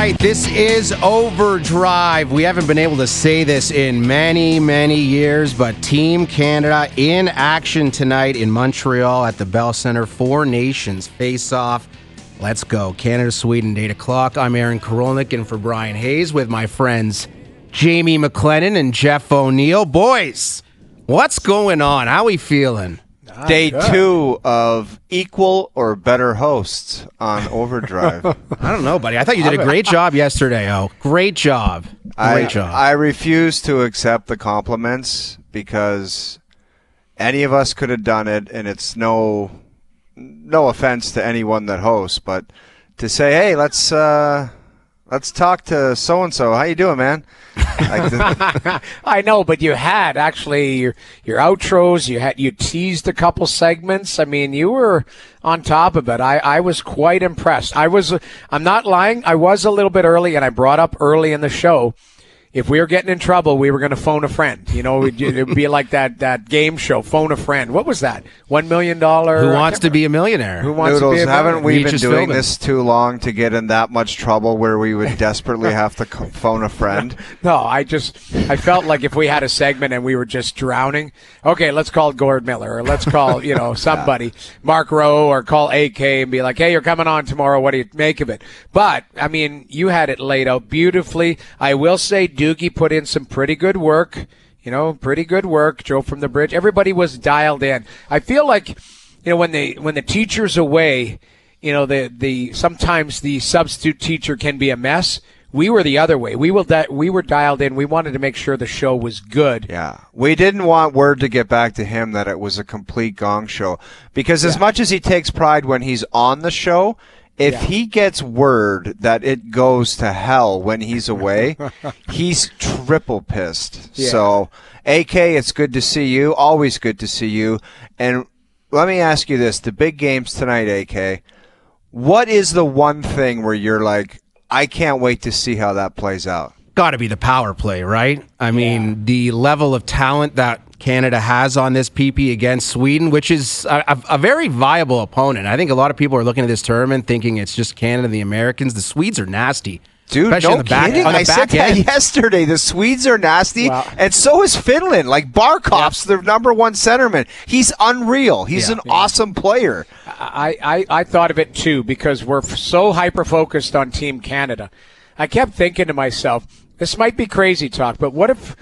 right, this is OverDrive. We haven't been able to say this in many, many years, but Team Canada in action tonight in Montreal at the Bell Centre. Four nations face off. Let's go. Canada, Sweden, 8 o'clock. I'm Aaron Korolnek, and for Brian Hayes with my friends Jamie McLennan and Jeff O'Neill. Boys, what's going on? How we feeling? Day 2 of equal or better hosts on OverDrive. I don't know, buddy. I thought you did a great job yesterday, Great job. Great job. I refuse to accept the compliments because any of us could have done it, and it's no offense to anyone that hosts, but to say, hey, let's talk to so-and-so. How you doing, man? I know, but you had actually your outros. You teased a couple segments. I mean, you were on top of it. I was quite impressed. I'm not lying. I was a little bit early, and I brought up early in the show, if we were getting in trouble, we were going to phone a friend. You know, it would be like that game show, Phone a Friend. What was that? $1 million? Who wants to be a millionaire? Who wants to be a millionaire? Haven't we been doing this too long to get in that much trouble where we would desperately have to phone a friend? No, I felt like if we had a segment and we were just drowning, okay, let's call Gord Miller, or let's call, somebody, Mark Rowe, or call AK and be like, hey, you're coming on tomorrow. What do you make of it? But, I mean, you had it laid out beautifully. I will say, Doogie put in some pretty good work, pretty good work. Joe from the Bridge. Everybody was dialed in. I feel like, when the teacher's away, sometimes the substitute teacher can be a mess. We were the other way. We were dialed in. We wanted to make sure the show was good. Yeah. We didn't want word to get back to him that it was a complete gong show, because as much as he takes pride when he's on the show, if he gets word that it goes to hell when he's away, he's triple pissed. Yeah. So, AK, it's good to see you. Always good to see you. And let me ask you this. The big games tonight, AK, what is the one thing where you're like, I can't wait to see how that plays out? Got to be the power play, right? I mean, the level of talent that Canada has on this PP against Sweden, which is a very viable opponent. I think a lot of people are looking at this tournament thinking it's just Canada and the Americans. The Swedes are nasty. Dude, especially no kidding. I said that yesterday. The Swedes are nasty, and so is Finland. Like, Barkov's their number one centerman. He's unreal. He's an awesome player. I thought of it, too, because we're so hyper-focused on Team Canada. I kept thinking to myself, this might be crazy talk, but what if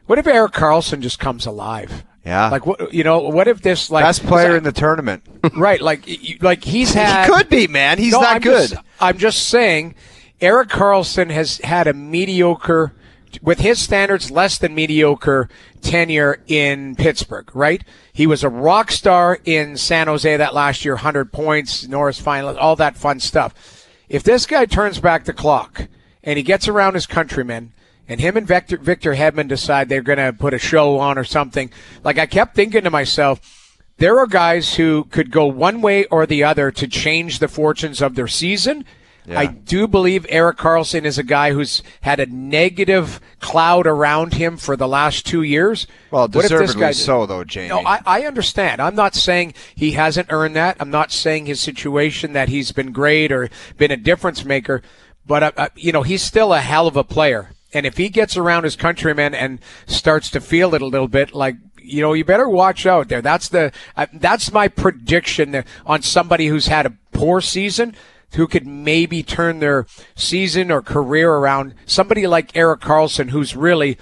Erik Karlsson just comes alive? Yeah. Like, what if this, like, best player in the tournament? Right. Like he's had. He could be, man. He's not good. I'm just saying, Erik Karlsson has had a mediocre, with his standards, less than mediocre tenure in Pittsburgh, right? He was a rock star in San Jose that last year, 100 points, Norris finalist, all that fun stuff. If this guy turns back the clock and he gets around his countrymen, and him and Victor Hedman decide they're going to put a show on or something, like, I kept thinking to myself, there are guys who could go one way or the other to change the fortunes of their season. Yeah. I do believe Erik Karlsson is a guy who's had a negative cloud around him for the last 2 years. Well, deservedly so, though, Jamie. No, I understand. I'm not saying he hasn't earned that. I'm not saying his situation that he's been great or been a difference maker. But, he's still a hell of a player. And if he gets around his countrymen and starts to feel it a little bit, like, you better watch out there. That's my prediction on somebody who's had a poor season, who could maybe turn their season or career around. Somebody like Erik Karlsson, who's really,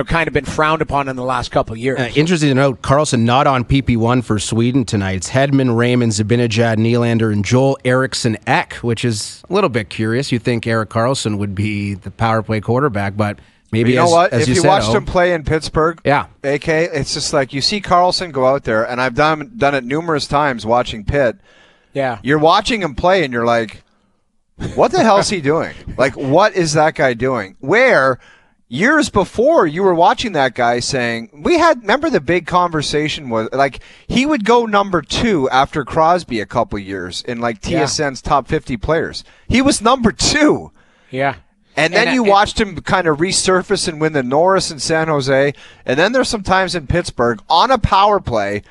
kind of been frowned upon in the last couple of years. Interesting to note, Karlsson not on PP1 for Sweden tonight. It's Hedman, Raymond, Zibanejad, Nylander, and Joel Eriksson Ek, which is a little bit curious. You think Erik Karlsson would be the power play quarterback, but maybe if you watched him play in Pittsburgh, AK, it's just like you see Karlsson go out there, and I've done it numerous times watching Pitt. Yeah. You're watching him play, and you're like, what the hell is he doing? Like, what is that guy doing? Where years before, you were watching that guy saying, remember the big conversation was, like, he would go number 2 after Crosby a couple years in, like, TSN's top 50 players. He was number 2. Yeah. And then you watched him kind of resurface and win the Norris in San Jose. And then there's some times in Pittsburgh on a power play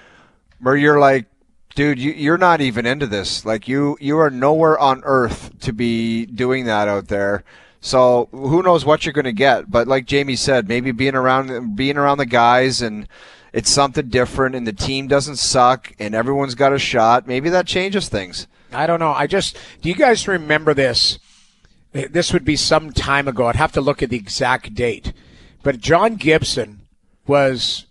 where you're like, dude, you're not even into this. Like, you are nowhere on earth to be doing that out there. So who knows what you're going to get? But like Jamie said, maybe being around the guys, and it's something different, and the team doesn't suck, and everyone's got a shot. Maybe that changes things. I don't know. Do you guys remember this? This would be some time ago. I'd have to look at the exact date. But John Gibson was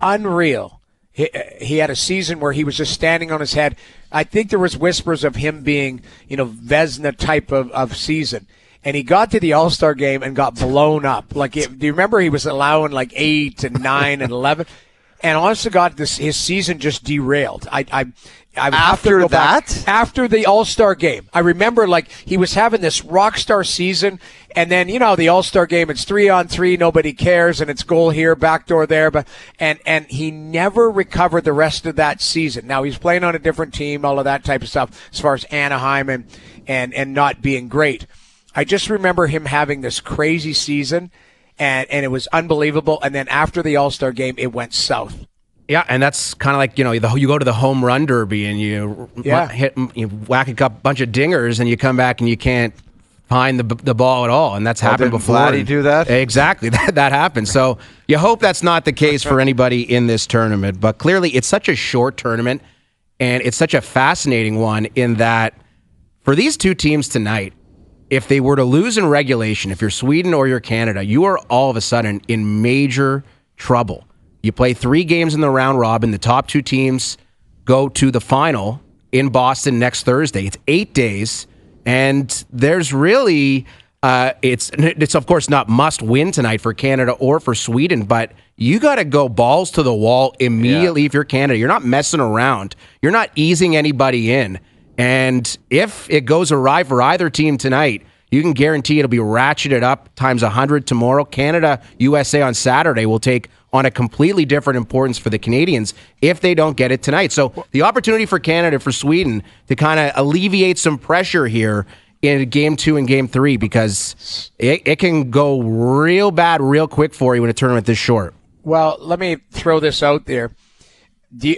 unreal. He had a season where he was just standing on his head. I think there was whispers of him being, Vezina type of season. And he got to the All-Star game and got blown up. Do you remember he was allowing 8 and 9 and 11? And honest to God, his season just derailed. After the All-Star game, I remember he was having this rock star season, and then the All-Star game, it's 3-on-3, nobody cares, and it's goal here, backdoor there, and he never recovered the rest of that season. Now he's playing on a different team, all of that type of stuff, as far as Anaheim and not being great. I just remember him having this crazy season. And it was unbelievable. And then after the All-Star game, it went south. Yeah, and that's kind of like, you go to the home run derby and you whack a bunch of dingers and you come back and you can't find the ball at all. And that's happened before. Vladdy do that? Exactly. That happened. So you hope that's not the case for anybody in this tournament. But clearly it's such a short tournament and it's such a fascinating one in that for these two teams tonight, if they were to lose in regulation, if you're Sweden or you're Canada, you are all of a sudden in major trouble. You play 3 games in the round robin. The top 2 teams go to the final in Boston next Thursday. It's 8 days, and there's really it's of course not must win tonight for Canada or for Sweden, but you got to go balls to the wall immediately if you're Canada. You're not messing around. You're not easing anybody in. And if it goes awry for either team tonight, you can guarantee it'll be ratcheted up times 100 tomorrow. Canada, USA on Saturday will take on a completely different importance for the Canadians if they don't get it tonight. So the opportunity for Canada, for Sweden, to kind of alleviate some pressure here in Game 2 and Game 3, because it can go real bad real quick for you in a tournament this short. Well, let me throw this out there.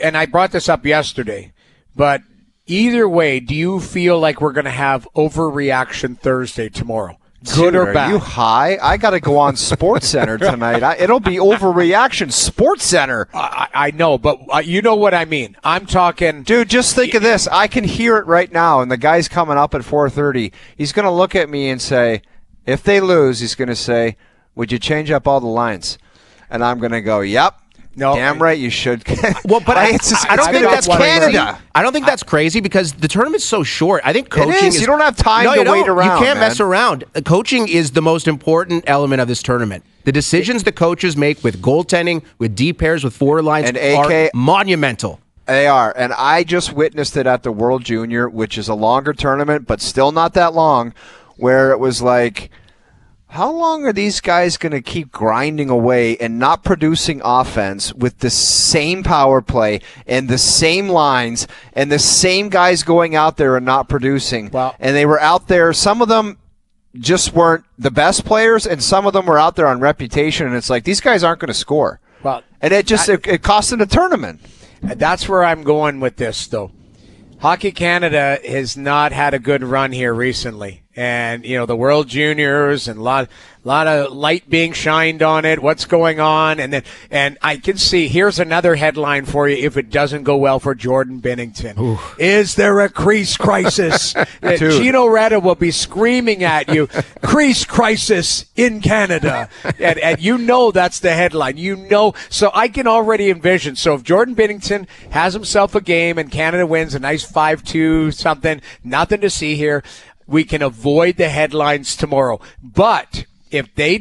And I brought this up yesterday, but either way, do you feel like we're going to have overreaction Thursday tomorrow? Good or bad? Are you high? I got to go on SportsCenter tonight. It'll be overreaction SportsCenter. I know, but you know what I mean. I'm talking. Dude, just think of this. I can hear it right now, and the guy's coming up at 4:30. He's going to look at me and say, if they lose, he's going to say, would you change up all the lines? And I'm going to go, yep. No, damn right you should. Well, but I don't think that's Canada. I don't think that's crazy because the tournament's so short. I think coaching is. You don't have time to wait around. You can't mess around. Coaching is the most important element of this tournament. The decisions the coaches make with goaltending, with deep pairs, with forward lines are monumental. They are, and I just witnessed it at the World Junior, which is a longer tournament, but still not that long, where it was like, how long are these guys going to keep grinding away and not producing offense with the same power play and the same lines and the same guys going out there and not producing? Well, and they were out there. Some of them just weren't the best players, and some of them were out there on reputation, and it's like, these guys aren't going to score. Well, and it cost them the tournament. That's where I'm going with this, though. Hockey Canada has not had a good run here recently. And, the World Juniors and a lot of light being shined on it. What's going on? And I can see, here's another headline for you if it doesn't go well for Jordan Binnington. Oof. Is there a crease crisis? Gino Reda will be screaming at you, crease crisis in Canada. And that's the headline. So I can already envision. So if Jordan Binnington has himself a game and Canada wins a nice 5-2 something, nothing to see here, we can avoid the headlines tomorrow. But if they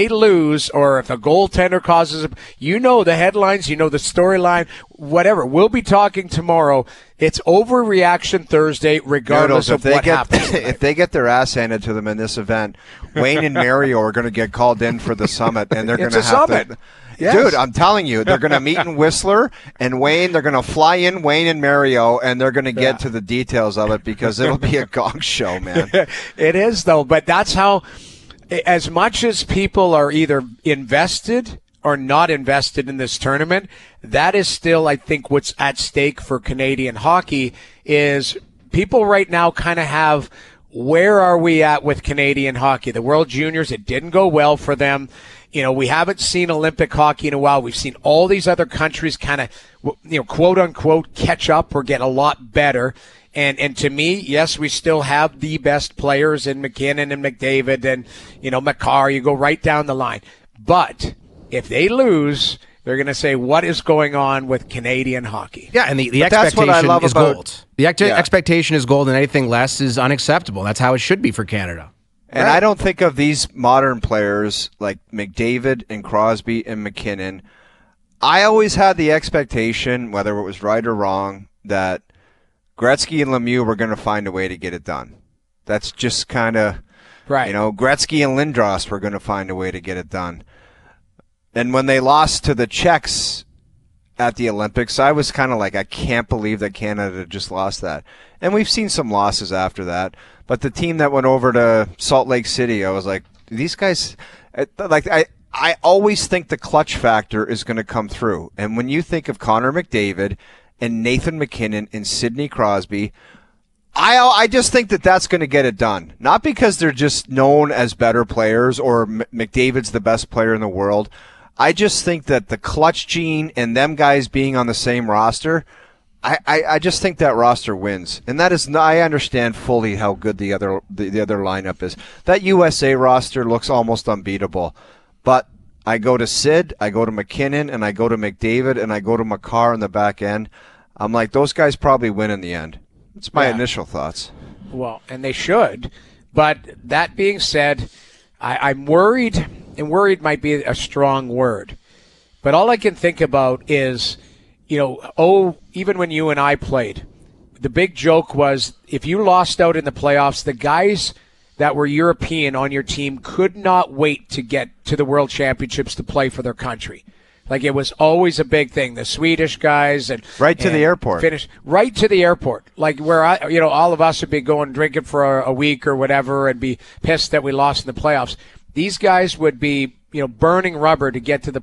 lose, or if a goaltender causes, the headlines, the storyline, whatever. We'll be talking tomorrow. It's overreaction Thursday, regardless of what happens. If they get their ass handed to them in this event, Wayne and Mario are going to get called in for the summit, and they're going to have to. Yes. Dude, I'm telling you, they're going to meet in Whistler, and Wayne, they're going to fly in Wayne and Mario, and they're going to get to the details of it because it'll be a gong show, man. It is, though, but that's how, as much as people are either invested or not invested in this tournament, that is still, I think, what's at stake for Canadian hockey is people right now kind of have where are we at with Canadian hockey? The World Juniors, it didn't go well for them. We haven't seen Olympic hockey in a while. We've seen all these other countries kind of, quote unquote, catch up or get a lot better. And to me, yes, we still have the best players in McKinnon and McDavid and, Makar. You go right down the line. But if they lose, they're going to say, what is going on with Canadian hockey? Yeah, and the expectation is gold. The expectation is gold, and anything less is unacceptable. That's how it should be for Canada. And right. I don't think of these modern players like McDavid and Crosby and McKinnon. I always had the expectation, whether it was right or wrong, that Gretzky and Lemieux were going to find a way to get it done. That's just kind of, right. Gretzky and Lindros were going to find a way to get it done. And when they lost to the Czechs at the Olympics, I was kind of like, I can't believe that Canada just lost that. And we've seen some losses after that. But the team that went over to Salt Lake City, I was like, these guys, I always think the clutch factor is going to come through. And when you think of Connor McDavid and Nathan McKinnon and Sidney Crosby, I just think that that's going to get it done. Not because they're just known as better players or McDavid's the best player in the world. I just think that the clutch gene and them guys being on the same roster, I just think that roster wins. And that is, I understand fully how good the other lineup is. That USA roster looks almost unbeatable. But I go to Sid, I go to McKinnon, and I go to McDavid, and I go to Makar in the back end. I'm like, those guys probably win in the end. That's my initial thoughts. Well, and they should. But that being said, I'm worried, and worried might be a strong word. But all I can think about is, even when you and I played, the big joke was if you lost out in the playoffs, the guys that were European on your team could not wait to get to the World Championships to play for their country. Like, it was always a big thing. The Swedish guys and right to the airport. Right to the airport. Like, where all of us would be going drinking for a week or whatever and be pissed that we lost in the playoffs. These guys would be, burning rubber to get to the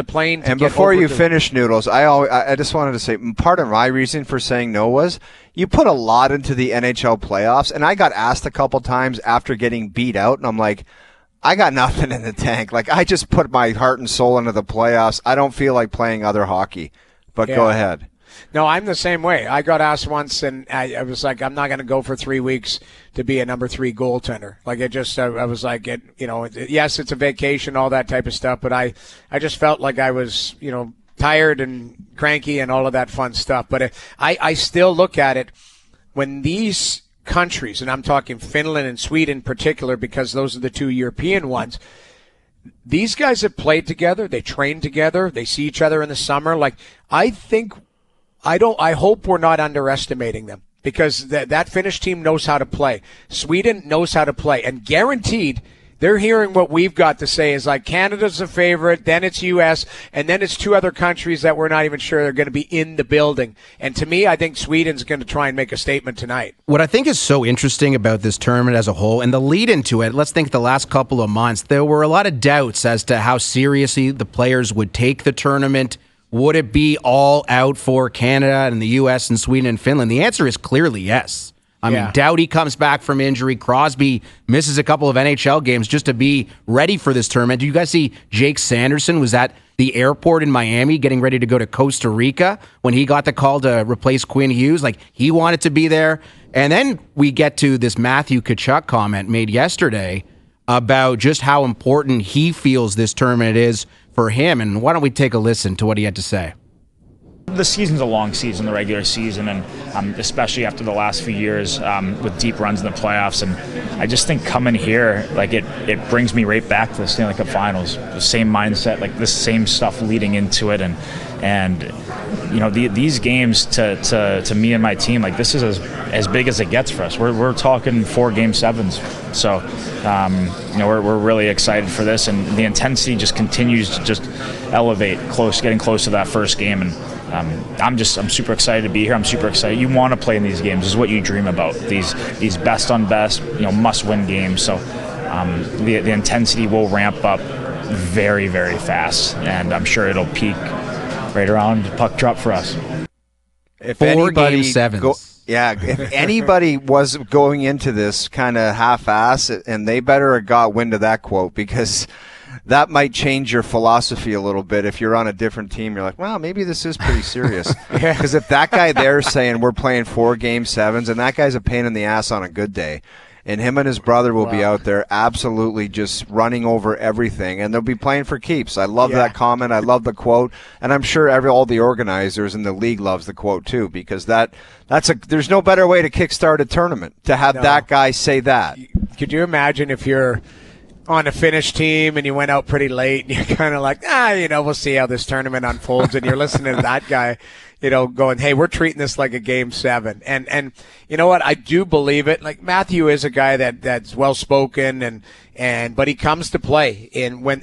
plane. And before you finish, Noodles, I just wanted to say part of my reason for saying no was you put a lot into the NHL playoffs, and I got asked a couple times after getting beat out, and I'm like, I got nothing in the tank. Like, I just put my heart and soul into the playoffs. I don't feel like playing other hockey. But go ahead. No, I'm the same way. I got asked once, and I was like, I'm not going to go for 3 weeks to be a number 3 goaltender. Like, I was like, yes, it's a vacation, all that type of stuff, but I just felt like I was, tired and cranky and all of that fun stuff. But I still look at it when these countries, and I'm talking Finland and Sweden in particular because those are the 2 European ones, these guys have played together, they train together, they see each other in the summer. Like, I hope we're not underestimating them because that Finnish team knows how to play. Sweden knows how to play, and guaranteed they're hearing what we've got to say is like Canada's a favorite, then it's U.S., and then it's 2 other countries that we're not even sure they're going to be in the building. And to me, I think Sweden's going to try and make a statement tonight. What I think is so interesting about this tournament as a whole and the lead into it, let's think the last couple of months, there were a lot of doubts as to how seriously the players would take the tournament. Would it be all out for Canada and the U.S. and Sweden and Finland? The answer is clearly yes. I mean, Doughty comes back from injury. Crosby misses a couple of NHL games just to be ready for this tournament. Do you guys see Jake Sanderson was at the airport in Miami getting ready to go to Costa Rica when he got the call to replace Quinn Hughes? Like, he wanted to be there. And then we get to this Matthew Tkachuk comment made yesterday about just how important he feels this tournament is for him. And why don't we take a listen to what he had to say? The season's a long season, the regular season, and especially after the last few years with deep runs in the playoffs. And I just think coming here, like it brings me right back to the Stanley Cup Finals. The same mindset, like the same stuff leading into it, and these games to me and my team, like this is as big as it gets for us. We're talking 4 Game 7s, so we're really excited for this, and the intensity just continues to just elevate, getting close to that first game. And I'm super excited to be here. I'm super excited. You want to play in these games. This is what you dream about. These best on best, must-win games. So the intensity will ramp up very, very fast, and I'm sure it'll peak right around puck drop for us. If 4 Game 7s. Yeah, if anybody was going into this kind of half-ass, and they better have got wind of that quote, because that might change your philosophy a little bit. If you're on a different team, you're like, well, maybe this is pretty serious. Because if that guy there's saying we're playing 4 Game 7s, and that guy's a pain in the ass on a good day, and him and his brother will be out there absolutely just running over everything, and they'll be playing for keeps. I love that comment. I love the quote, and I'm sure all the organizers in the league loves the quote too, because there's no better way to kickstart a tournament to have that guy say that. Could you imagine if you're on a Finnish team and you went out pretty late and you're kind of like, we'll see how this tournament unfolds, and you're listening to that guy, going, hey, we're treating this like a Game 7. And you know what? I do believe it. Like, Matthew is a guy that's well-spoken, but he comes to play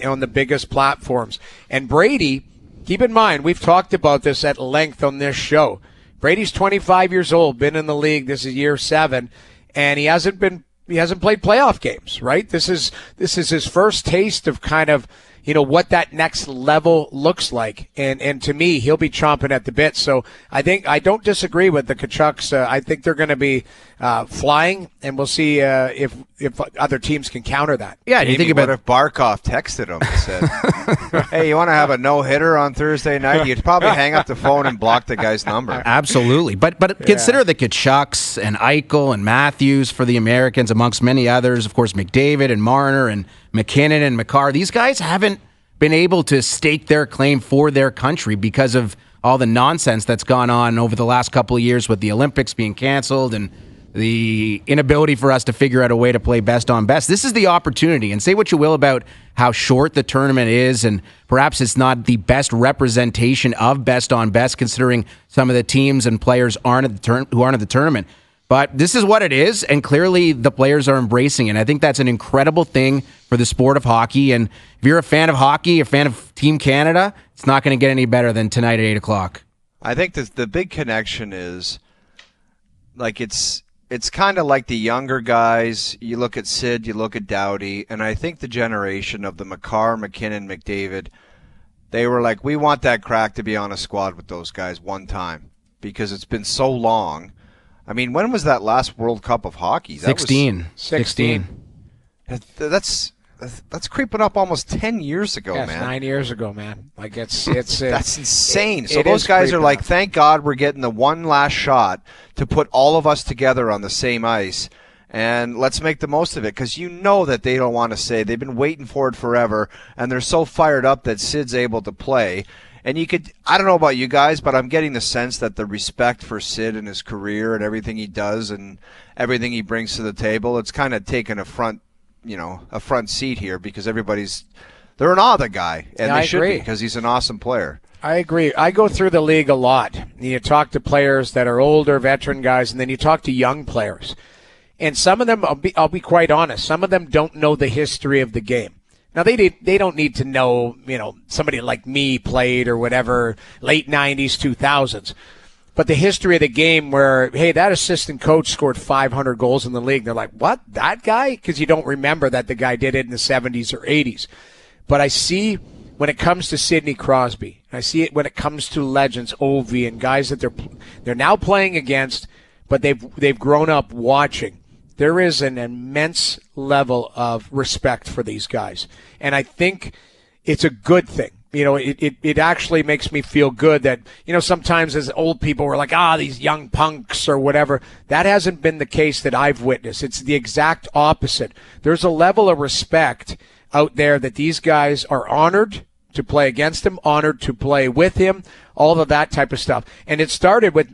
on the biggest platforms. And Brady, keep in mind, we've talked about this at length on this show. Brady's 25 years old, been in the league. This is year 7, and he hasn't played playoff games, right? This is his first taste of kind of, what that next level looks like. And to me, he'll be chomping at the bit. So I don't disagree with the Tkachuks. I think they're going to be flying, and we'll see if other teams can counter that. Yeah, and you think about if Barkov texted him and said, hey, you want to have a no-hitter on Thursday night? You'd probably hang up the phone and block the guy's number. Absolutely. But consider the Tkachuks and Eichel and Matthews for the Americans, amongst many others. Of course, McDavid and Marner and McKinnon and Makar. These guys haven't been able to stake their claim for their country because of all the nonsense that's gone on over the last couple of years with the Olympics being canceled and the inability for us to figure out a way to play best on best. This is the opportunity, and say what you will about how short the tournament is, and perhaps it's not the best representation of best on best considering some of the teams and players who aren't at the tournament. But this is what it is, and clearly the players are embracing it. And I think that's an incredible thing for the sport of hockey. And if you're a fan of hockey, a fan of Team Canada, it's not going to get any better than tonight at 8 o'clock. I think the big connection is, like, it's kind of like the younger guys. You look at Sid, you look at Doughty, and I think the generation of the Makar, McKinnon, McDavid, they were like, we want that crack to be on a squad with those guys one time, because it's been so long. I mean, when was that last World Cup of hockey? 16. That's creeping up almost 10 years ago, man. 9 years ago, man. Like, it's that's insane. So those guys are like, thank God we're getting the one last shot to put all of us together on the same ice, and let's make the most of it, because that they don't want to say. They've been waiting for it forever, and they're so fired up that Sid's able to play. And I don't know about you guys, but I'm getting the sense that the respect for Sid and his career and everything he does and everything he brings to the table, it's kind of taken a front seat here, because they're in awe of the guy, and they should be, because he's an awesome player. I agree. I go through the league a lot. You talk to players that are older, veteran guys, and then you talk to young players. And some of them, I'll be quite honest, some of them don't know the history of the game. Now, they don't need to know, somebody like me played or whatever, late 90s, 2000s. But the history of the game where, hey, that assistant coach scored 500 goals in the league. They're like, what, that guy? Because you don't remember that the guy did it in the 70s or 80s. But I see when it comes to Sidney Crosby, I see it when it comes to legends, Ovi, and guys that they're now playing against, but they've grown up watching. There is an immense level of respect for these guys. And I think it's a good thing. It actually makes me feel good that, sometimes as old people were like, these young punks or whatever. That hasn't been the case that I've witnessed. It's the exact opposite. There's a level of respect out there that these guys are honored to play against him, honored to play with him, all of that type of stuff. And it started with,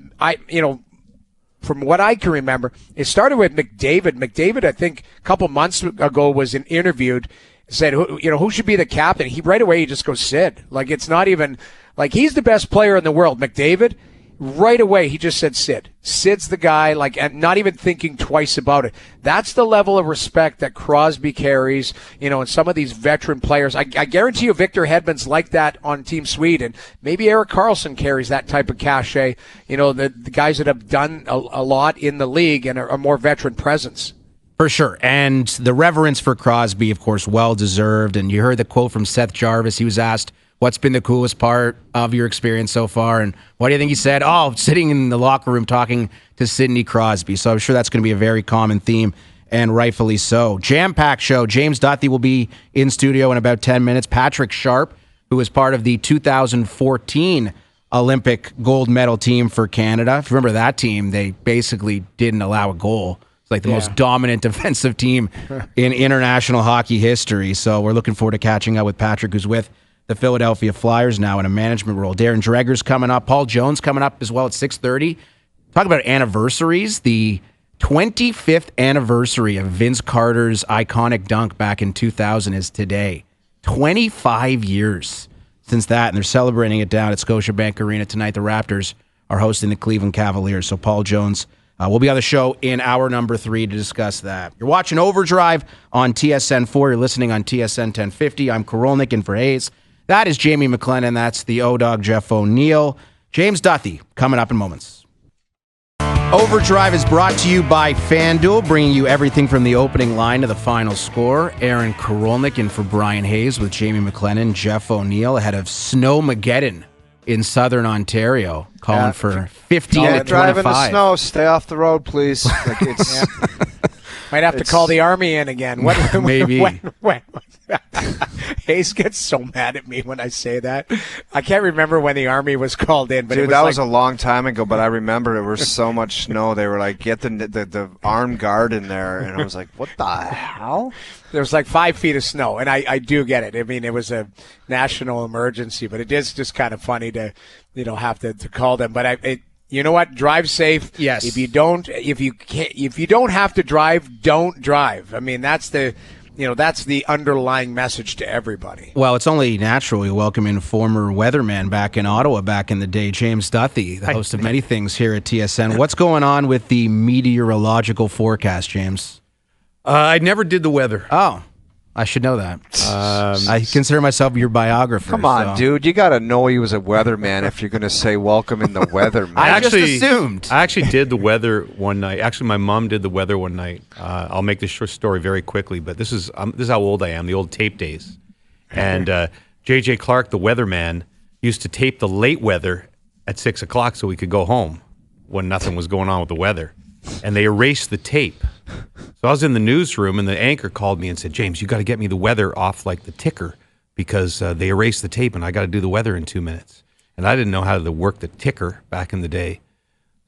from what I can remember, it started with McDavid. McDavid, I think, a couple months ago was interviewed, said, who should be the captain? Right away he just goes Sid. Like, it's not even like he's the best player in the world. McDavid, right away he just said Sid. Sid's the guy, like, and not even thinking twice about it. That's the level of respect that Crosby carries, and some of these veteran players. I guarantee you Victor Hedman's like that on Team Sweden. Maybe Erik Karlsson carries that type of cachet, the guys that have done a lot in the league and are more veteran presence. For sure. And the reverence for Crosby, of course, well-deserved. And you heard the quote from Seth Jarvis. He was asked What's been the coolest part of your experience so far? And what do you think he said? Oh, sitting in the locker room talking to Sidney Crosby. So I'm sure that's going to be a very common theme, and rightfully so. Jam-packed show. James Duthie will be in studio in about 10 minutes. Patrick Sharp, who was part of the 2014 Olympic gold medal team for Canada. If you remember that team, they basically didn't allow a goal. It's like the most dominant defensive team in international hockey history. So we're looking forward to catching up with Patrick, who's with the Philadelphia Flyers now in a management role. Darren Dreger's coming up. Paul Jones coming up as well at 6:30. Talk about anniversaries. The 25th anniversary of Vince Carter's iconic dunk back in 2000 is today. 25 years since that, and they're celebrating it down at Scotiabank Arena tonight. The Raptors are hosting the Cleveland Cavaliers. So Paul Jones will be on the show in hour number 3 to discuss that. You're watching Overdrive on TSN 4. You're listening on TSN 1050. I'm Korolnek in for Hayes. That is Jamie McLennan. That's the O-Dog, Jeff O'Neill. James Duthie coming up in moments. Overdrive is brought to you by FanDuel, bringing you everything from the opening line to the final score. Aaron Korolnek in for Brian Hayes with Jamie McLennan, Jeff O'Neill ahead of Snowmageddon in southern Ontario, calling for 15 to 25. Drive in the snow. Stay off the road, please. Like it's, Might have to call the Army in again. Maybe. When Hayes gets so mad at me when I say that. I can't remember when the Army was called in, but dude, it was that like, was a long time ago. But I remember there was so much snow. They were like, get the armed guard in there, and I was like, what the hell? There was like 5 feet of snow, and I do get it. I mean, it was a national emergency, but it is just kind of funny to have to call them. But you know what? Drive safe. Yes. If you don't have to drive, don't drive. I mean, that's the underlying message to everybody. Well, it's only natural we welcome in former weatherman back in Ottawa back in the day, James Duthie, the host of many things here at TSN. What's going on with the meteorological forecast, James? I never did the weather. Oh, I should know that. I consider myself your biographer. Come on, dude. You got to know he was a weatherman if you're going to say welcome in the weather, man. I just assumed. I actually did the weather one night. Actually, my mom did the weather one night. I'll make this short story very quickly, but this is how old I am, the old tape days. And J.J. Clark, the weatherman, used to tape the late weather at 6 o'clock so we could go home when nothing was going on with the weather. And they erased the tape. So I was in the newsroom, and the anchor called me and said, James, you got to get me the weather off like the ticker because they erased the tape, and I got to do the weather in 2 minutes. And I didn't know how to work the ticker back in the day.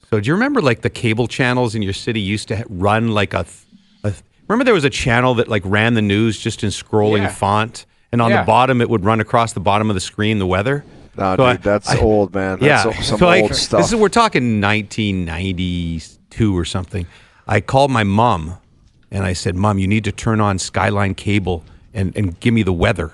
So do you remember like the cable channels in your city used to run like remember there was a channel that like ran the news just in scrolling font, and on the bottom it would run across the bottom of the screen the weather? No, so dude, that's old, man. That's some old stuff. We're talking 1992 or something. I called my mom, and I said, Mom, you need to turn on Skyline Cable and give me the weather.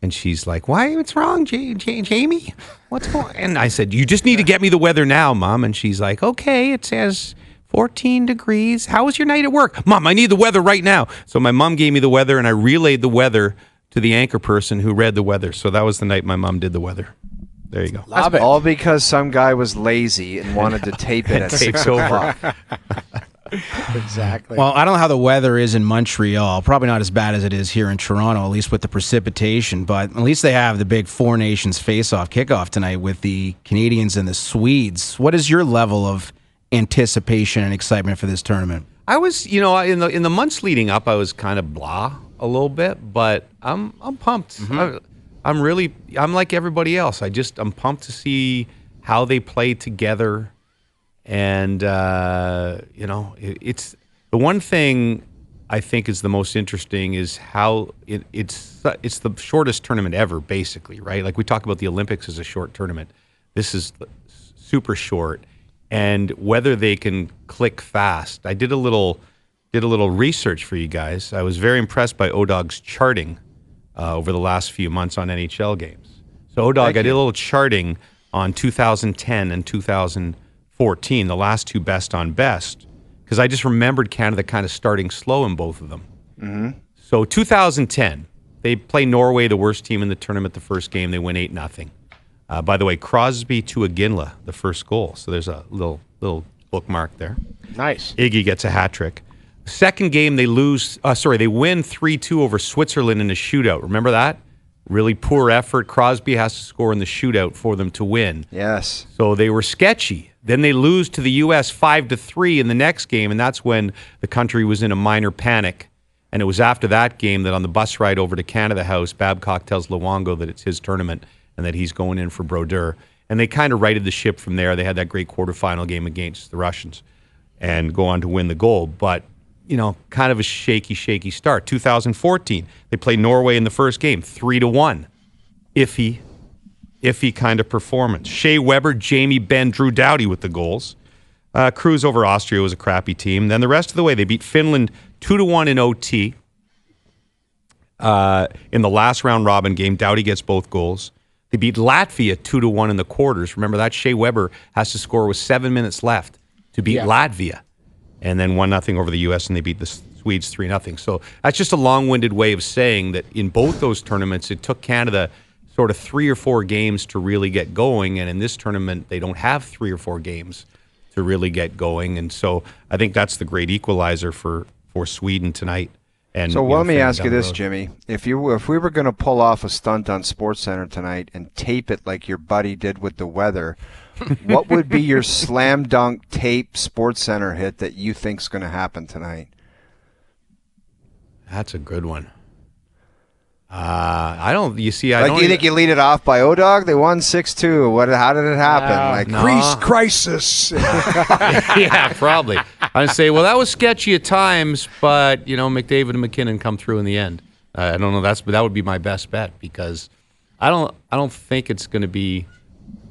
And she's like, why? What's wrong, Jamie? What's going on? And I said, you just need to get me the weather now, Mom. And she's like, okay, it says 14 degrees. How was your night at work? Mom, I need the weather right now. So my mom gave me the weather, and I relayed the weather to the anchor person who read the weather. So that was the night my mom did the weather. There you go. Love it. All because some guy was lazy and wanted to tape it at 6 o'clock. Exactly. Well, I don't know how the weather is in Montreal. Probably not as bad as it is here in Toronto, at least with the precipitation. But at least they have the big Four Nations face-off kickoff tonight with the Canadians and the Swedes. What is your level of anticipation and excitement for this tournament? I was, in the months leading up, I was kind of blah a little bit, but I'm pumped. Mm-hmm. I'm like everybody else. I'm pumped to see how they play together. And, it's the one thing I think is the most interesting is how it's the shortest tournament ever, basically, right? Like we talk about the Olympics as a short tournament. This is super short. And whether they can click fast. I did a little research for you guys. I was very impressed by O-Dog's charting over the last few months on NHL games. So O-Dog, I did a little charting on 2010 and 2014, the last two best on best, because I just remembered Canada kind of starting slow in both of them. Mm-hmm. So 2010, they play Norway, the worst team in the tournament, the first game. They win 8-0. By the way, Crosby to Iginla, the first goal. So there's a little bookmark there. Nice. Iggy gets a hat trick. Second game, they win 3-2 over Switzerland in a shootout. Remember that? really poor effort. Crosby has to score in the shootout for them to win. Yes. So they were sketchy. Then they lose to the U.S. 5-3 in the next game, and that's when the country was in a minor panic. And it was after that game that on the bus ride over to Canada House, Babcock tells Luongo that it's his tournament and that he's going in for Brodeur. And they kind of righted the ship from there. They had that great quarterfinal game against the Russians and go on to win the gold. But, kind of a shaky start. 2014, they played Norway in the first game, 3-1. Iffy kind of performance. Shea Weber, Jamie Benn, Drew Doughty with the goals. Cruz over Austria was a crappy team. Then the rest of the way, they beat Finland 2-1 in OT. In the last round robin game, Doughty gets both goals. They beat Latvia 2-1 in the quarters. Remember that Shea Weber has to score with 7 minutes left to beat Latvia. And then 1-0 over the U.S. and they beat the Swedes 3-0. So that's just a long-winded way of saying that in both those tournaments, it took Canada sort of 3 or 4 games to really get going. And in this tournament, they don't have 3 or 4 games to really get going. And so I think that's the great equalizer for Sweden tonight. And so let me ask you this, Jimmy. If we were going to pull off a stunt on SportsCenter tonight and tape it like your buddy did with the weather, what would be your slam dunk tape SportsCenter hit that you think's going to happen tonight? That's a good one. I don't. You see, I like, don't. Do you think you lead it off by O-Dog? They won 6-2. How did it happen? Greece crisis. Yeah, probably. I'd say, well, that was sketchy at times, but McDavid and McKinnon come through in the end. I don't know. That would be my best bet because I don't think it's going to be.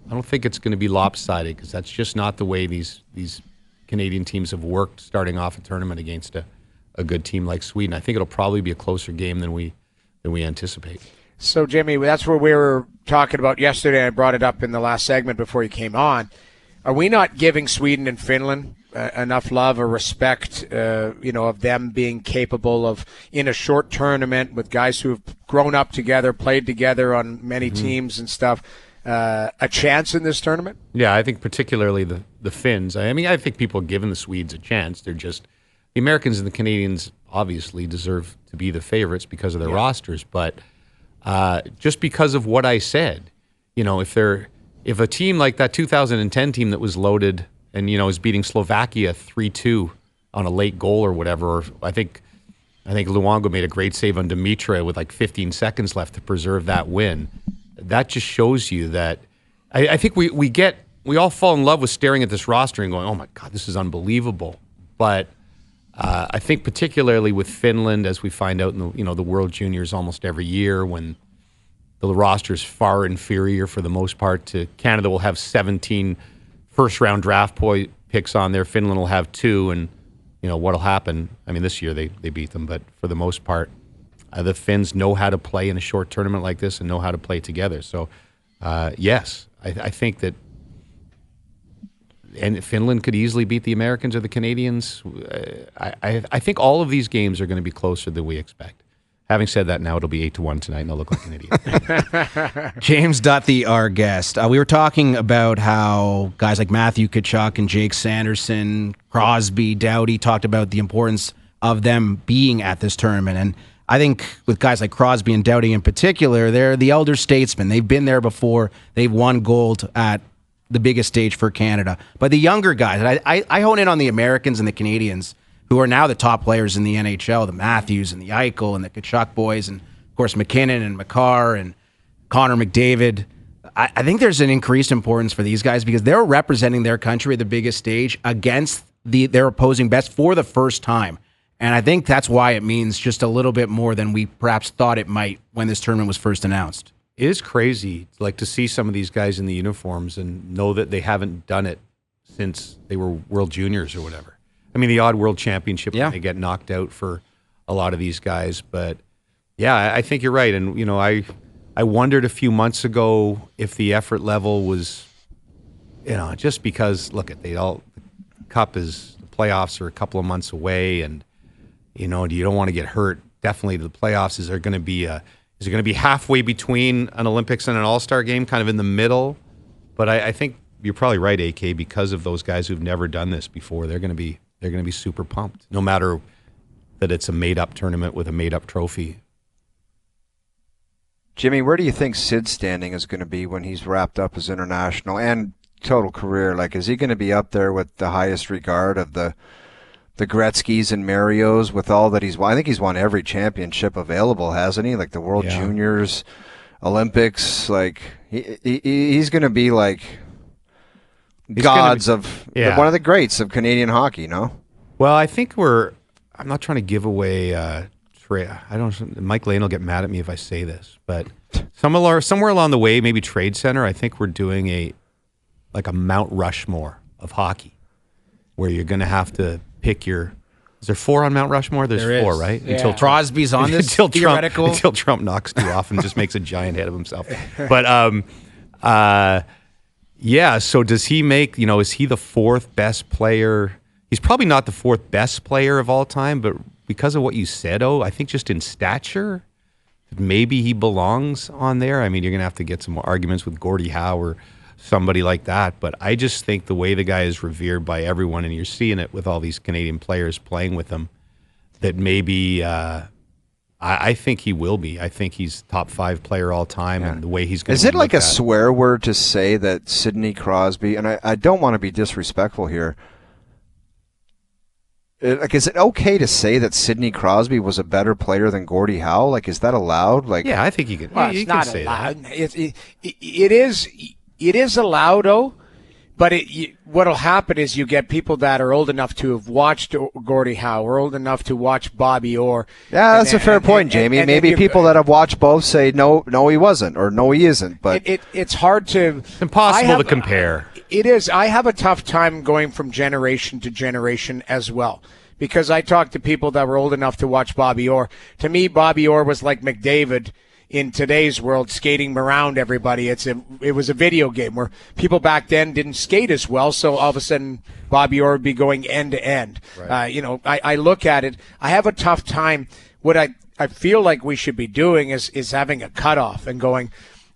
I don't think it's going to be lopsided because that's just not the way these Canadian teams have worked starting off a tournament against a good team like Sweden. I think it'll probably be a closer game than we anticipate. So, Jimmy, that's what we were talking about yesterday. I brought it up in the last segment before you came on. Are we not giving Sweden and Finland enough love or respect, of them being capable of, in a short tournament with guys who have grown up together, played together on many teams and stuff, a chance in this tournament? Yeah, I think particularly the Finns. I mean, I think people have given the Swedes a chance. They're just the Americans and the Canadians obviously deserve to be the favorites because of their rosters, but just because of what I said, if a team like that 2010 team that was loaded and is beating Slovakia 3-2 on a late goal or whatever, or I think Luongo made a great save on Dimitra with like 15 seconds left to preserve that win. That just shows you that I think we all fall in love with staring at this roster and going, oh my God, this is unbelievable. But I think particularly with Finland, as we find out in the World Juniors almost every year, when the roster is far inferior for the most part to Canada, will have 17 first-round draft picks on there. Finland will have 2, and what'll happen? I mean, this year they beat them, but for the most part, the Finns know how to play in a short tournament like this and know how to play together. So, yes, I think that. And Finland could easily beat the Americans or the Canadians. I think all of these games are going to be closer than we expect. Having said that, now it'll be 8-1 tonight, and I'll look like an idiot. James Duthie, our guest. We were talking about how guys like Matthew Tkachuk and Jake Sanderson, Crosby, Doughty talked about the importance of them being at this tournament. And I think with guys like Crosby and Doughty in particular, they're the elder statesmen. They've been there before. They've won gold at the biggest stage for Canada. But the younger guys, and I hone in on the Americans and the Canadians, who are now the top players in the NHL, the Matthews and the Eichel and the Tkachuk boys, and of course McKinnon and Makar and Connor McDavid. I think there's an increased importance for these guys because they're representing their country at the biggest stage against their opposing best for the first time. And I think that's why it means just a little bit more than we perhaps thought it might when this tournament was first announced. It is crazy, to see some of these guys in the uniforms and know that they haven't done it since they were World Juniors or whatever. I mean, the odd World Championship when they get knocked out for a lot of these guys. But, yeah, I think you're right. And, I wondered a few months ago if the effort level was, just because, look, the playoffs are a couple of months away and, you don't want to get hurt. Definitely the playoffs is going to be is it going to be halfway between an Olympics and an All-Star game, kind of in the middle? But I think you're probably right, AK, because of those guys who've never done this before. They're going to be super pumped, no matter that it's a made-up tournament with a made-up trophy. Jimmy, where do you think Sid's standing is going to be when he's wrapped up his international and total career? Like, is he going to be up there with the highest regard of the Gretzkys and Marios with all that he's won? I think he's won every championship available, hasn't he? Like the World Juniors, Olympics. Like he's going to be like one of the greats of Canadian hockey. No. Well, I think I'm not trying to give away. Mike Lane will get mad at me if I say this, but somewhere along the way, maybe Trade Center, I think we're doing a Mount Rushmore of hockey, where you're going to have to pick your. Is there 4 on Mount Rushmore? There's 4, right? Yeah. Until Crosby's on this theoretical. Until Trump knocks 2 off and just makes a giant head of himself. But so does he make? Is he the 4th best player? He's probably not the 4th best player of all time, but because of what you said, I think just in stature, maybe he belongs on there. I mean, you're going to have to get some more arguments with Gordie Howe or somebody like that, but I just think the way the guy is revered by everyone, and you're seeing it with all these Canadian players playing with him, that maybe I think he will be. I think he's top 5 player all time, and the way he's going to be. Is it like a swear word to say that Sidney Crosby, and I don't want to be disrespectful here, like, is it okay to say that Sidney Crosby was a better player than Gordie Howe? Like, is that allowed? Like, yeah, I think you can. Well, you it's can not say allowed. that. It is allowed, though. But what'll happen is you get people that are old enough to have watched Gordie Howe, or old enough to watch Bobby Orr. Yeah, that's a fair point, Jamie. And maybe people that have watched both say no, he wasn't, or no, he isn't. But it's hard to. It's impossible to compare. It is. I have a tough time going from generation to generation as well, because I talked to people that were old enough to watch Bobby Orr. To me, Bobby Orr was like McDavid in today's world, skating around everybody. It was a video game where people back then didn't skate as well, so all of a sudden Bobby Orr would be going end to end. Right. I look at it. I have a tough time. What I feel like we should be doing is having a cutoff and going,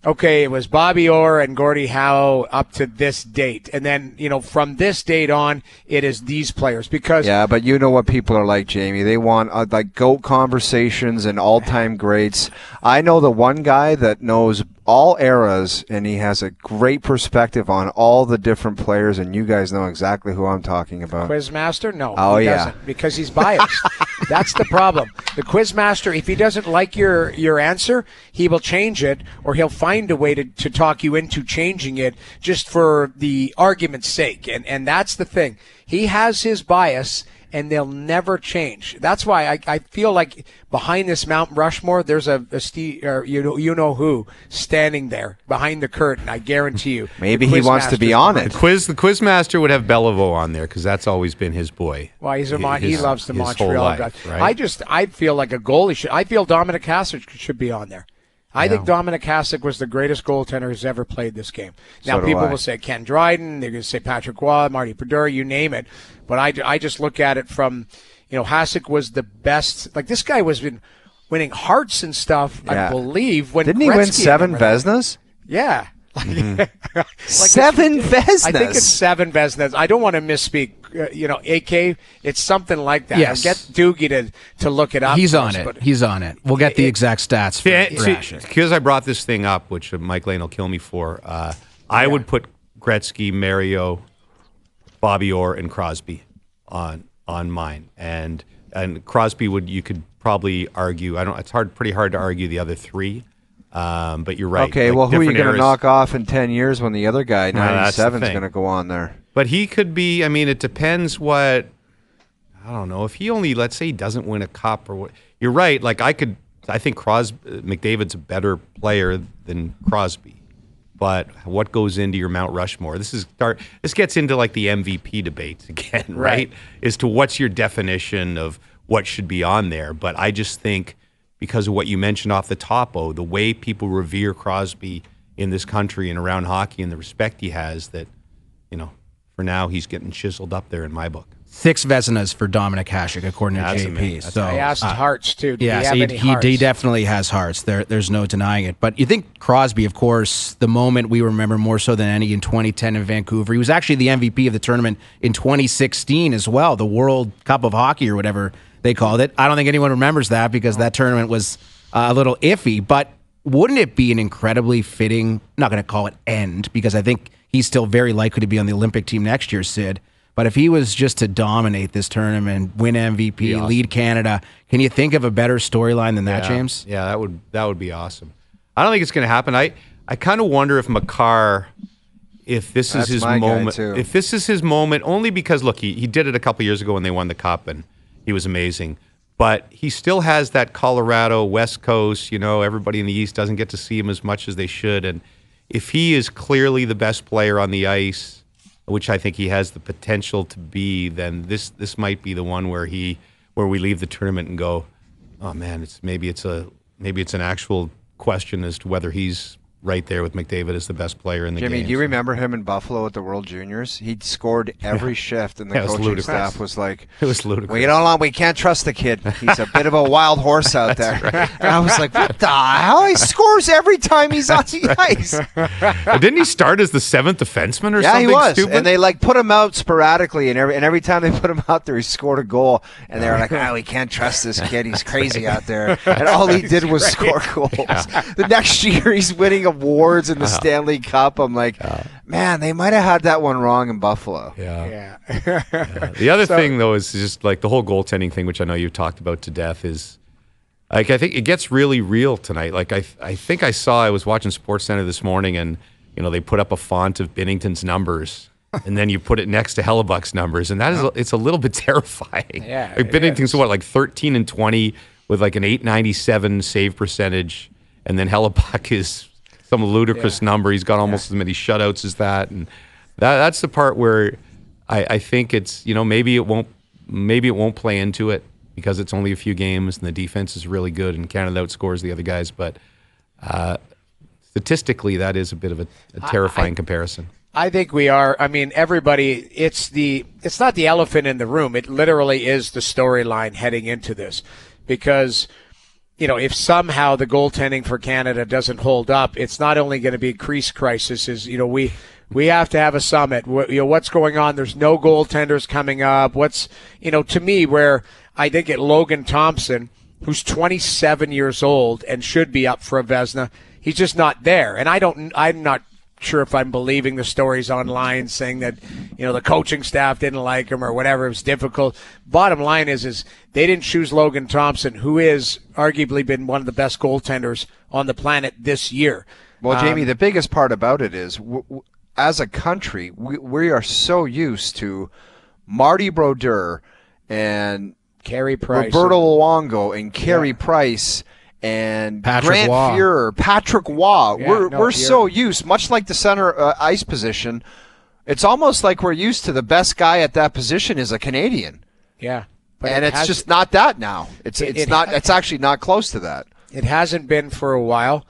okay, it was Bobby Orr and Gordie Howe up to this date. And then, from this date on, it is these players. Because yeah, but you know what people are like, Jamie. They want like GOAT conversations and all-time greats. I know the one guy that knows all eras, and he has a great perspective on all the different players, and you guys know exactly who I'm talking about. Quizmaster? No, he doesn't, because he's biased. That's the problem. The Quizmaster, if he doesn't like your answer, he will change it, or he'll find a way to talk you into changing it just for the argument's sake. And that's the thing. He has his bias, and they'll never change. That's why I feel like behind this Mount Rushmore, there's a Steve, or you know who standing there behind the curtain. I guarantee you. Maybe he wants to be on it. The Quizmaster would have Beliveau on there because that's always been his boy. Well, he loves the Montreal guy. Right? I feel like a goalie I feel Dominic Hasek should be on there. I think Dominic Hasek was the greatest goaltender who's ever played this game. Now, people will say Ken Dryden, they're going to say Patrick Waugh, Marty Brodeur, you name it. But I just look at it from, Hasek was the best. Like, this guy was been winning Hearts and stuff, I believe. Didn't he win 7 Vezinas? Yeah. Like 7 Vezinas. I think it's 7 Vezinas. I don't want to misspeak. AK, it's something like that. Yes. I'll get Doogie to look it up. He's on it. We'll get the exact stats for because I brought this thing up, which Mike Lane will kill me for. I would put Gretzky, Mario, Bobby Orr, and Crosby on mine, and Crosby you could probably argue. It's pretty hard to argue the other 3. But you're right. Okay, well, who are you going to knock off in 10 years when the other guy, 97, is going to go on there? But he could be, it depends I don't know, if he only, let's say he doesn't win a cup or what. You're right, I think McDavid's a better player than Crosby. But what goes into your Mount Rushmore? This gets into the MVP debates again, right? As to what's your definition of what should be on there. But I just think, because of what you mentioned off the top, the way people revere Crosby in this country and around hockey and the respect he has, that, for now he's getting chiseled up there in my book. 6 Vezinas for Dominic Hasek, according to JP. So I asked Hearts, too. Yes, he definitely has Hearts. There's no denying it. But you think Crosby, of course, the moment we remember more so than any in 2010 in Vancouver. He was actually the MVP of the tournament in 2016 as well, the World Cup of Hockey or whatever they called it. I don't think anyone remembers that because that tournament was a little iffy. But wouldn't it be an incredibly fitting, I'm not going to call it end, because I think he's still very likely to be on the Olympic team next year, Sid. But if he was just to dominate this tournament, win MVP, awesome. lead Canada, can you think of a better storyline than that, James? Yeah, that would be awesome. I don't think it's going to happen. I kind of wonder if Makar, if this is his moment. If this is his moment, only because, look, he did it a couple years ago when they won the Cup, and he was amazing. But he still has that Colorado, West Coast, everybody in the East doesn't get to see him as much as they should. And if he is clearly the best player on the ice, which I think he has the potential to be, then this might be the one where we leave the tournament and go, oh man, maybe it's an actual question as to whether he's right there with McDavid as the best player in the game. Jimmy, do you remember him in Buffalo at the World Juniors? He scored every shift, and the coaching staff was like, it was ludicrous. We can't trust the kid. He's a bit of a wild horse out there. Right. And I was like, what the hell? He scores every time he's on the ice. Didn't he start as the seventh defenseman or something? Yeah, he was. Stupid? And they put him out sporadically, and every time they put him out there, he scored a goal. And they were like, we can't trust this kid. He's crazy out there. And all he did was score goals. Yeah. The next year, he's winning awards in the Stanley Cup. I'm like, man, they might have had that one wrong in Buffalo. Yeah. The other thing, though, is just like the whole goaltending thing, which I know you've talked about to death, is like I think it gets really real tonight. Like I think I was watching SportsCenter this morning, and they put up a font of Binnington's numbers, and then you put it next to Hellebuck's numbers, and it's a little bit terrifying. Yeah, like Binnington's like 13-20 with like an .897 save percentage, and then Hellebuck is some ludicrous number. He's got almost as many shutouts as that, and that's the part where I think it's maybe it won't play into it because it's only a few games and the defense is really good and Canada outscores the other guys, but statistically that is a bit of a terrifying comparison. I think we are. I mean, everybody. It's not the elephant in the room. It literally is the storyline heading into this, because if somehow the goaltending for Canada doesn't hold up, it's not only going to be a crease crisis. We have to have a summit. What's going on? There's no goaltenders coming up. To me, where I think Logan Thompson, who's 27 years old and should be up for a Vezina, he's just not there. And I'm not sure if I'm believing the stories online saying that the coaching staff didn't like him or whatever. It was difficult. Bottom line is they didn't choose Logan Thompson, who is arguably been one of the best goaltenders on the planet this year. Well, Jamie, the biggest part about it is as a country, we are so used to Marty Brodeur and Carey Price, Roberto Luongo and Carey Price and Grant Fuhrer, Patrick Waugh. We're so used, much like the center ice position. It's almost like we're used to the best guy at that position is a Canadian. Yeah, and it's just not that now. It's actually not close to that. It hasn't been for a while.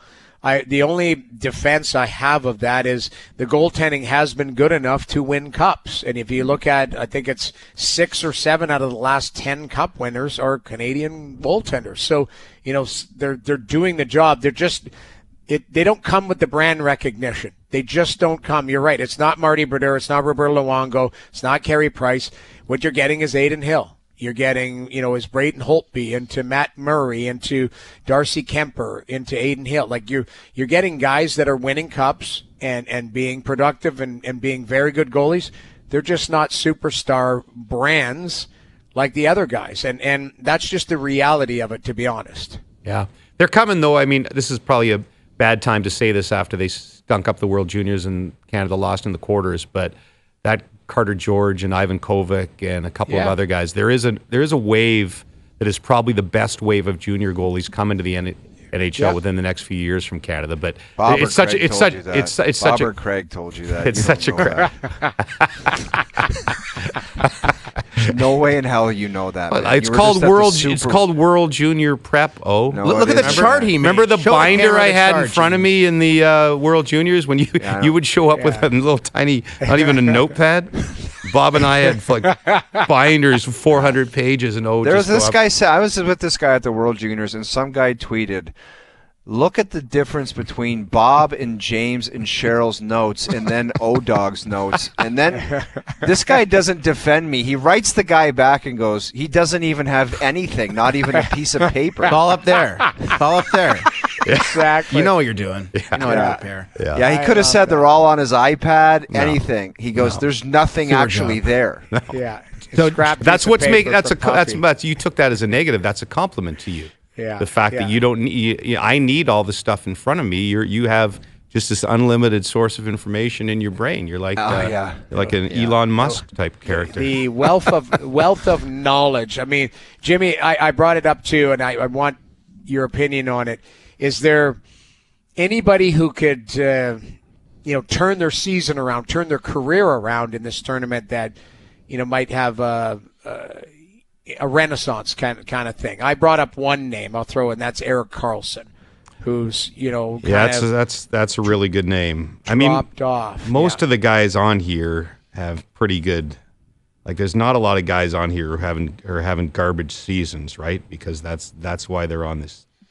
The only defense I have of that is the goaltending has been good enough to win cups. And if you look at, I think it's 6 or 7 out of the last 10 cup winners are Canadian goaltenders. So, they're doing the job. They don't come with the brand recognition. They just don't come. You're right. It's not Marty Brodeur. It's not Roberto Luongo. It's not Carey Price. What you're getting is Aiden Hill. You're getting, is Braden Holtby into Matt Murray, into Darcy Kemper, into Aiden Hill. Like you're getting guys that are winning cups and being productive and being very good goalies. They're just not superstar brands like the other guys. And that's just the reality of it, to be honest. Yeah. They're coming, though. I mean, this is probably a bad time to say this after they stunk up the World Juniors and Canada lost in the quarters, but that Carter George and Ivan Kovac and a couple of other guys. There is a wave that is probably the best wave of junior goalies coming to the NHL within the next few years from Canada. But Robert Craig told you that. It's such a no way in hell you know that. It's called World Junior Prep. Oh, no, look at the chart he made. Remember the binder I had in front of me in the World Juniors when you would show up with a little tiny, not even a notepad. Bob and I had like binders, 400 pages, and there was this guy. I was with this guy at the World Juniors, and some guy tweeted, "Look at the difference between Bob and James and Cheryl's notes and then O-Dog's notes." And then this guy doesn't defend me. He writes the guy back and goes, he doesn't even have anything, not even a piece of paper. It's all up there. It's all up there. Exactly. You know what you're doing. You know how to Yeah. prepare. Yeah, he could have said they're all on his iPad, No. anything. He goes, there's nothing Sewer actually job. there. Yeah. So Scrap That's piece of what's making paper that's for coffee. that's you took that as a negative. That's a compliment to you. Yeah, The fact yeah. that you don't need. I need all this stuff in front of me. You have just this unlimited source of information in your brain. You're like you're like an Elon Musk type character. The wealth of knowledge. I mean, Jimmy, I brought it up too, and I want your opinion on it. Is there anybody who could turn their season around, turn their career around in this tournament that might have a renaissance kind of thing? I brought up one name. I'll throw in. That's Erik Karlsson, who's that's a really good name. I mean, dropped off. most of the guys on here have pretty good. Like, there's not a lot of guys on here who are having garbage seasons, right? Because that's why they're on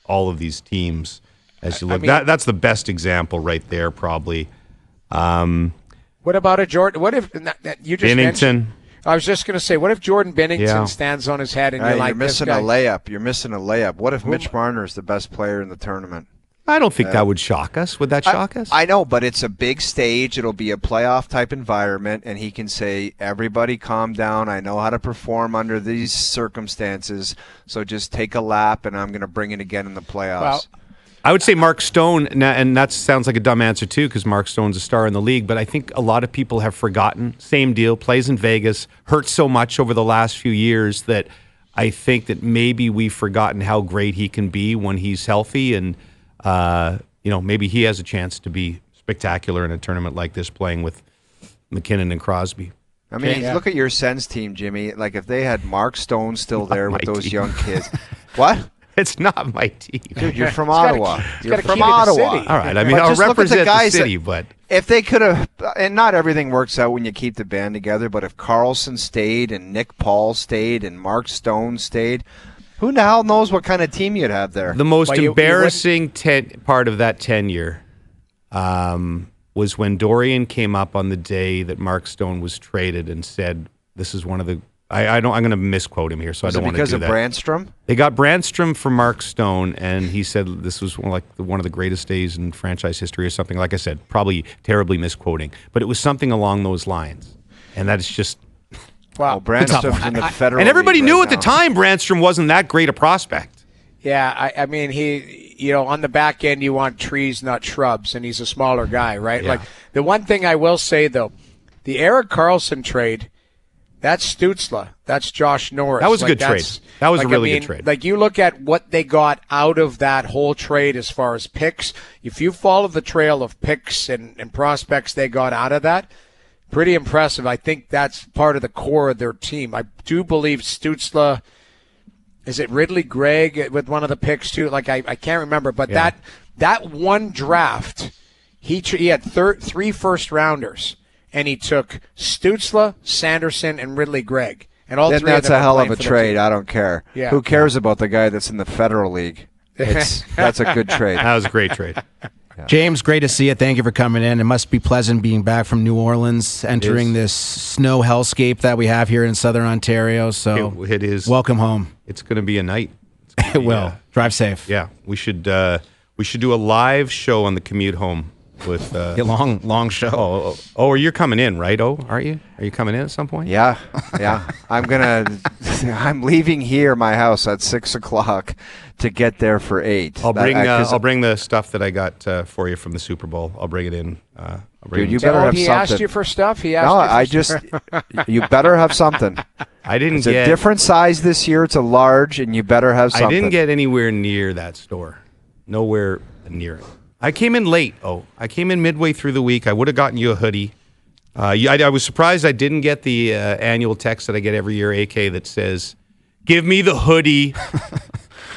all of these teams. As you look, that's the best example right there, probably. What about a Jordan? What if you just mentioned? Binnington? I was just going to say, what if Jordan Binnington Yeah. stands on his head and you're You're like, missing this a guy, layup. You're missing a layup. What if Mitch Marner is the best player in the tournament? I don't think that would shock us. Would that shock us? I know, but it's a big stage. It'll be a playoff type environment, and he can say, everybody calm down. I know how to perform under these circumstances, so just take a lap, and I'm going to bring it again in the playoffs. Well, I would say Mark Stone, and that sounds like a dumb answer too, because Mark Stone's a star in the league, but I think a lot of people have forgotten. Same deal, plays in Vegas, hurt so much over the last few years that I think that maybe we've forgotten how great he can be when he's healthy, and maybe he has a chance to be spectacular in a tournament like this, playing with McKinnon and Crosby. I mean, look at your Sens team, Jimmy. Like, if they had Mark Stone still there with those young kids. What? It's not my team. Dude, you're from Ottawa. You're from keep it a Ottawa. city. All right, I mean, But I'll just look at the represent the guys that- city, but If they could have, and not everything works out when you keep the band together, but if Karlsson stayed and Nick Paul stayed and Mark Stone stayed, who the hell knows what kind of team you'd have there? the most Well, you embarrassing part of that tenure was when Dorian came up on the day that Mark Stone was traded and said, "This is one of the." I'm going to misquote him here, so Was I it don't want to because do of that. Brandstrom? They got Brandstrom for Mark Stone, and he said this was one of the greatest days in franchise history or something. Like I said, probably terribly misquoting, but it was something along those lines. And that is just... wow. Brandstrom's in the federal And everybody league knew right at the now. time Brandstrom wasn't that great a prospect. Yeah, I mean, he, on the back end, you want trees, not shrubs, and he's a smaller guy, right? Yeah. Like, the one thing I will say, though, the Erik Karlsson trade, that's Stützle. That's Josh Norris. That was a good that's- trade. That was a I really mean, good trade. Like, you look at what they got out of that whole trade as far as picks. If you follow the trail of picks and prospects they got out of that, pretty impressive. I think that's part of the core of their team. I do believe Stützle, is it Ridley Gregg with one of the picks too? Like, I can't remember, but Yeah. that one draft, he had 3 first-rounders, and he took Stützle, Sanderson, and Ridley Gregg. And all Then three that's of them a are hell of playing a for their trade. team. I don't care. Yeah. Who cares about the guy that's in the Federal League? That's a good trade. That was a great trade. James, great to see you. Thank you for coming in. It must be pleasant being back from New Orleans, entering this snow hellscape that we have here in Southern Ontario. So It is. welcome home. It's going to be a night. It will. Drive safe. Yeah, we should do a live show on the commute home with. A long show. Oh, you're coming in, right? Oh, are you? Are you coming in at some point? Yeah. I'm leaving here, my house, at 6:00 to get there for 8. I'll bring the stuff that I got for you from the Super Bowl. I'll bring it in. Dude, you better have he something. asked you for stuff? He asked No, you for I stuff? just. You better have something. I didn't It's get a different size this year. It's a large, and you better have something. I didn't get anywhere near that store. Nowhere near it. I came in late. I came in midway through the week. I would have gotten you a hoodie. I was surprised I didn't get the annual text that I get every year, AK, that says, "Give me the hoodie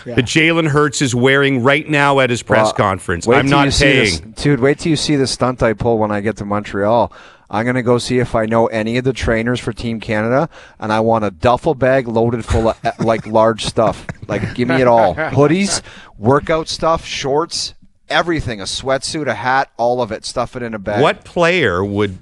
that Jalen Hurts is wearing right now at his press conference. Wait I'm till you not see paying." Dude, wait till you see the stunt I pull when I get to Montreal. I'm going to go see if I know any of the trainers for Team Canada, and I want a duffel bag loaded full of like large stuff. Like, give me it all. Hoodies, workout stuff, shorts, everything. A sweatsuit, a hat, all of it. Stuff it in a bag. What player would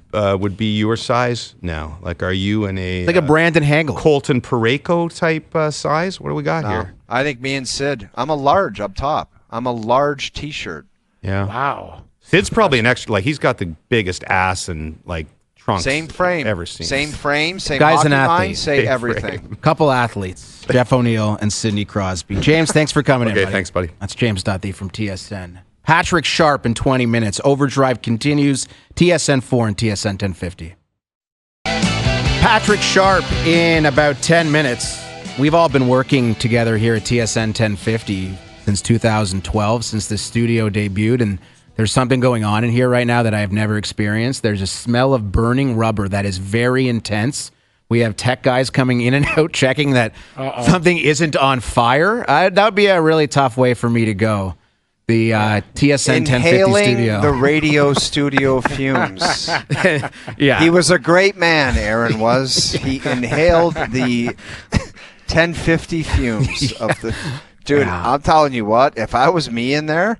be your size now? Like, are you in a Like a Brandon Hagel. Colton Parayko type size? What do we got No, here? I think me and Sid. I'm a large up top. I'm a large T-shirt. Yeah. Wow. Sid's probably an extra. Like he's got the biggest ass and like trunks. Same frame. I've ever seen. Same frame. Same Guy's hockey an athlete. line. Say Same everything. frame. Couple athletes, Jeff O'Neill and Sidney Crosby. James, thanks for coming in, Okay, buddy. thanks, buddy. That's James Duthie from TSN. Patrick Sharp in 20 minutes. Overdrive continues. TSN 4 and TSN 1050. Patrick Sharp in about 10 minutes. We've all been working together here at TSN 1050 since 2012, since the studio debuted, and there's something going on in here right now that I have never experienced. There's a smell of burning rubber that is very intense. We have tech guys coming in and out checking that something isn't on fire. That would be a really tough way for me to go. The TSN 1050 Inhaling studio. the radio studio fumes. Yeah. He was a great man, Aaron was. He inhaled the 1050 fumes of the... Dude, Yeah. I'm telling you what, if I was me in there,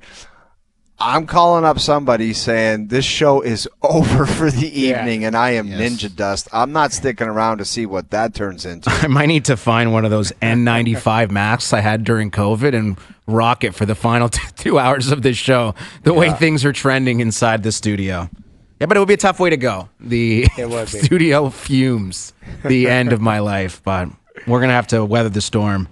I'm calling up somebody saying this show is over for the evening and I am ninja dust. I'm not sticking around to see what that turns into. I might need to find one of those N95 masks I had during COVID and rock it for the final 2 hours of this show, the way things are trending inside the studio. Yeah, but it would be a tough way to go. The It would be. studio fumes, the end of my life. But we're going to have to weather the storm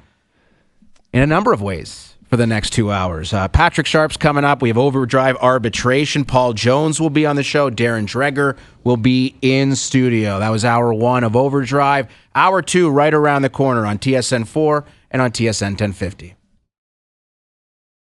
in a number of ways for the next 2 hours. Patrick Sharp's coming up. We have Overdrive Arbitration. Paul Jones will be on the show. Darren Dreger will be in studio. That was hour 1 of Overdrive. Hour 2 right around the corner on TSN 4 and on TSN 1050.